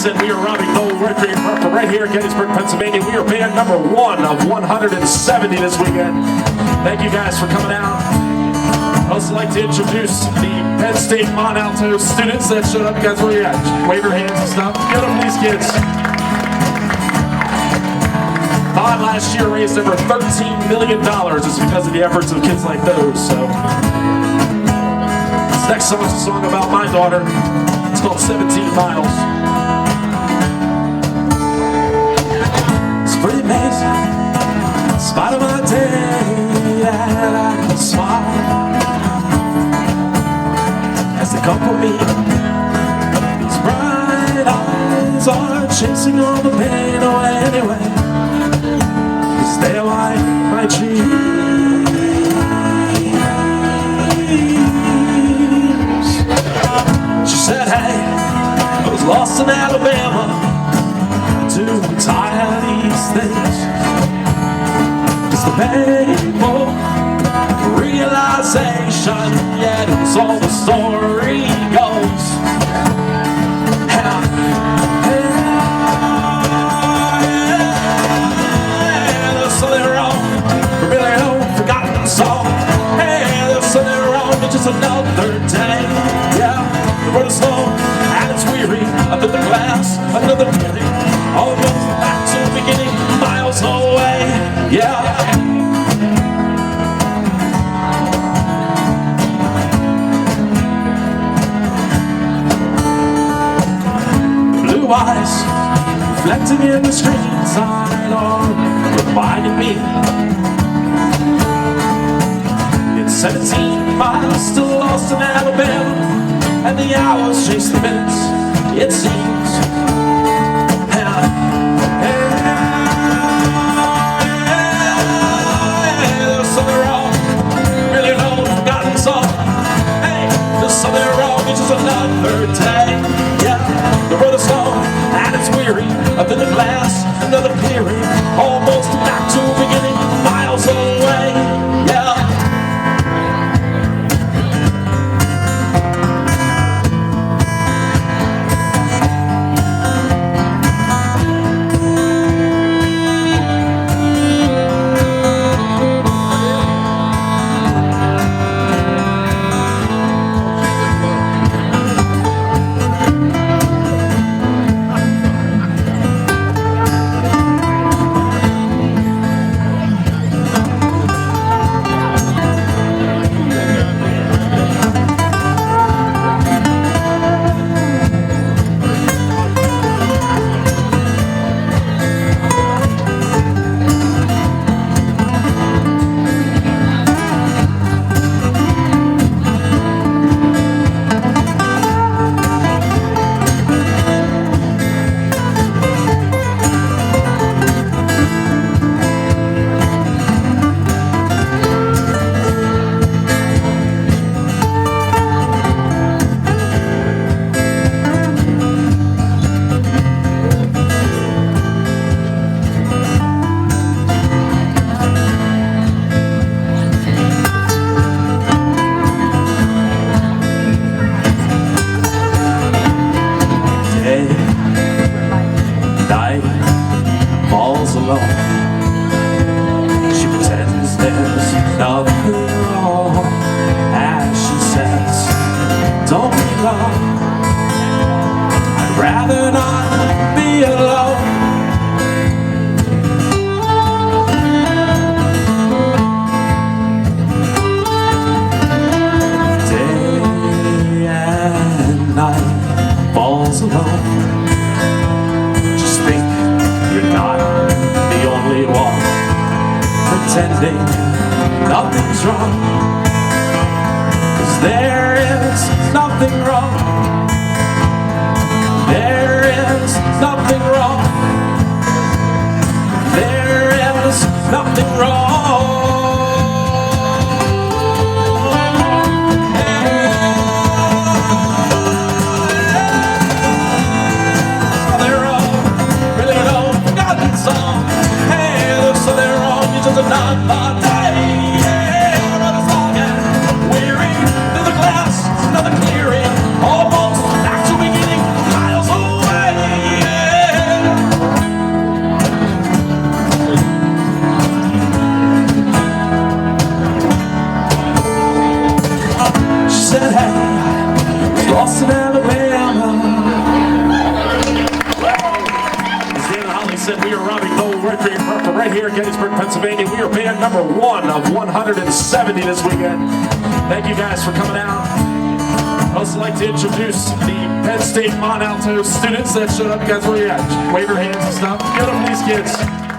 said, we are robbing Knoll right here in Gettysburg, Pennsylvania. We are band number 1 of 170 this weekend. Thank you guys for coming out. I'd also like to introduce the Penn State Mon Alto students that showed up. You guys, where you at? Wave your hands and stuff. Get them, these kids. Todd last year raised over $13 million just because of the efforts of kids like those. So this next song is a song about my daughter. It's called 17 Miles. It's pretty amazing. In spite of my day, that I can smile as they come for me. These bright eyes are chasing all the pain away anyway. They like my dreams. She said, hey, I was lost in Alabama, too tired of these things. It's the painful realization, yet it's all the story goes. Just another day, yeah. The road is slow and it's weary. Under the glass, another feeling. Almost back to the beginning, miles away, yeah. Blue eyes reflecting in the streets I know, reminding me. 17 miles, still lost in Alabama, and the hours chase the minutes, it seems. There's something wrong, really an old forgotten song. Hey, there's something wrong, it's just another day. Yeah, the road is slow, and it's weary. Under the glass, another clearing. Almost back to the beginning, miles away. Yeah. Alone. She pretends there's nothing wrong, as she says, don't be long. I'd rather not be alone. Day and night falls alone. Just think you're not the only one pretending nothing's wrong, 'cause there is nothing wrong. There is nothing wrong. There is nothing wrong. Another day, yeah, another song and weary through the glass, another clearing. All said, we are robbing Knoll right here in Gettysburg, Pennsylvania. We are band number 1 of 170 this weekend. Thank you guys for coming out. I'd also like to introduce the Penn State Mon Alto students that showed up. You guys, where you at? Wave your hands and stuff. Get them, these kids.